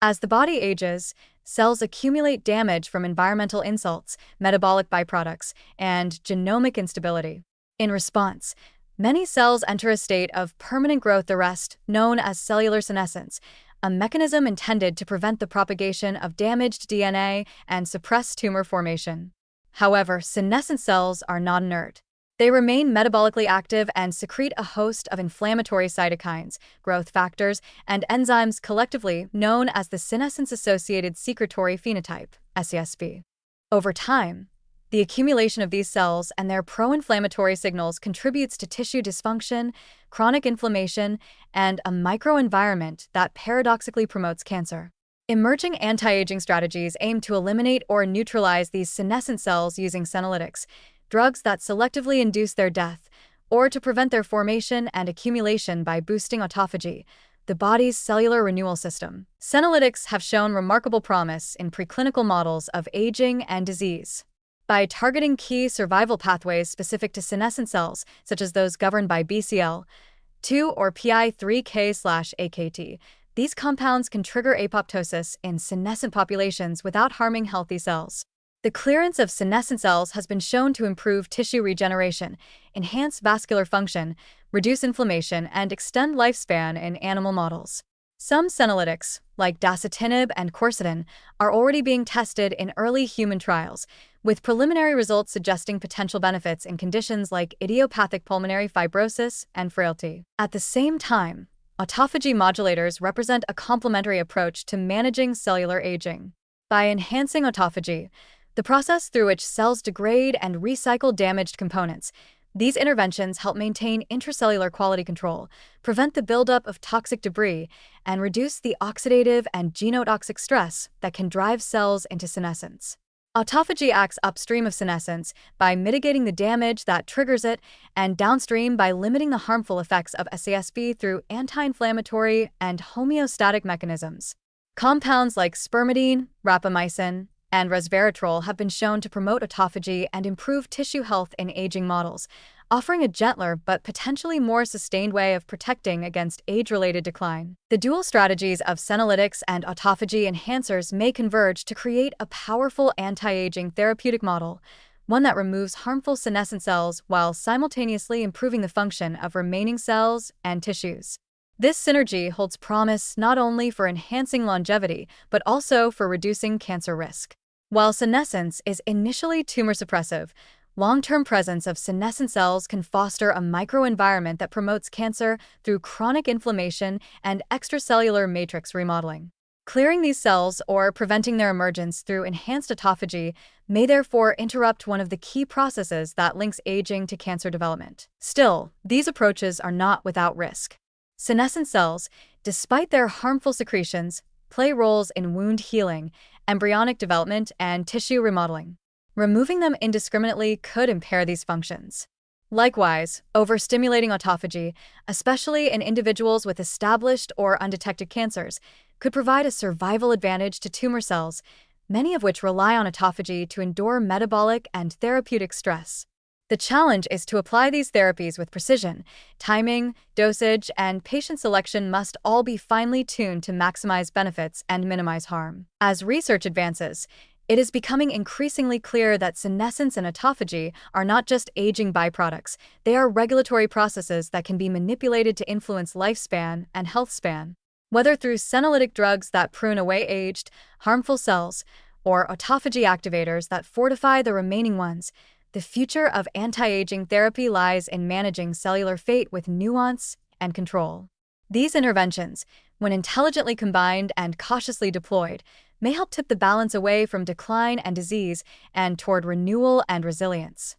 As the body ages, cells accumulate damage from environmental insults, metabolic byproducts, and genomic instability. In response, many cells enter a state of permanent growth arrest known as cellular senescence, a mechanism intended to prevent the propagation of damaged DNA and suppress tumor formation. However, senescent cells are not inert. They remain metabolically active and secrete a host of inflammatory cytokines, growth factors, and enzymes collectively known as the senescence-associated secretory phenotype, SASP. Over time, the accumulation of these cells and their pro-inflammatory signals contributes to tissue dysfunction, chronic inflammation, and a microenvironment that paradoxically promotes cancer. Emerging anti-aging strategies aim to eliminate or neutralize these senescent cells using senolytics, drugs that selectively induce their death, or to prevent their formation and accumulation by boosting autophagy, the body's cellular renewal system. Senolytics have shown remarkable promise in preclinical models of aging and disease. By targeting key survival pathways specific to senescent cells, such as those governed by BCL2 or PI3K/AKT, these compounds can trigger apoptosis in senescent populations without harming healthy cells. The clearance of senescent cells has been shown to improve tissue regeneration, enhance vascular function, reduce inflammation, and extend lifespan in animal models. Some senolytics, like dasatinib and quercetin, are already being tested in early human trials, with preliminary results suggesting potential benefits in conditions like idiopathic pulmonary fibrosis and frailty. At the same time, autophagy modulators represent a complementary approach to managing cellular aging. By enhancing autophagy, the process through which cells degrade and recycle damaged components, these interventions help maintain intracellular quality control, prevent the buildup of toxic debris, and reduce the oxidative and genotoxic stress that can drive cells into senescence. Autophagy acts upstream of senescence by mitigating the damage that triggers it, and downstream by limiting the harmful effects of SASP through anti-inflammatory and homeostatic mechanisms. Compounds like spermidine, rapamycin, and resveratrol have been shown to promote autophagy and improve tissue health in aging models, offering a gentler but potentially more sustained way of protecting against age-related decline. The dual strategies of senolytics and autophagy enhancers may converge to create a powerful anti-aging therapeutic model, one that removes harmful senescent cells while simultaneously improving the function of remaining cells and tissues. This synergy holds promise not only for enhancing longevity, but also for reducing cancer risk. While senescence is initially tumor suppressive, long-term presence of senescent cells can foster a microenvironment that promotes cancer through chronic inflammation and extracellular matrix remodeling. Clearing these cells or preventing their emergence through enhanced autophagy may therefore interrupt one of the key processes that links aging to cancer development. Still, these approaches are not without risk. Senescent cells, despite their harmful secretions, play roles in wound healing, embryonic development, and tissue remodeling. Removing them indiscriminately could impair these functions. Likewise, overstimulating autophagy, especially in individuals with established or undetected cancers, could provide a survival advantage to tumor cells, many of which rely on autophagy to endure metabolic and therapeutic stress. The challenge is to apply these therapies with precision. Timing, dosage, and patient selection must all be finely tuned to maximize benefits and minimize harm. As research advances, it is becoming increasingly clear that senescence and autophagy are not just aging byproducts, they are regulatory processes that can be manipulated to influence lifespan and health span. Whether through senolytic drugs that prune away aged, harmful cells, or autophagy activators that fortify the remaining ones, the future of anti-aging therapy lies in managing cellular fate with nuance and control. These interventions, when intelligently combined and cautiously deployed, may help tip the balance away from decline and disease and toward renewal and resilience.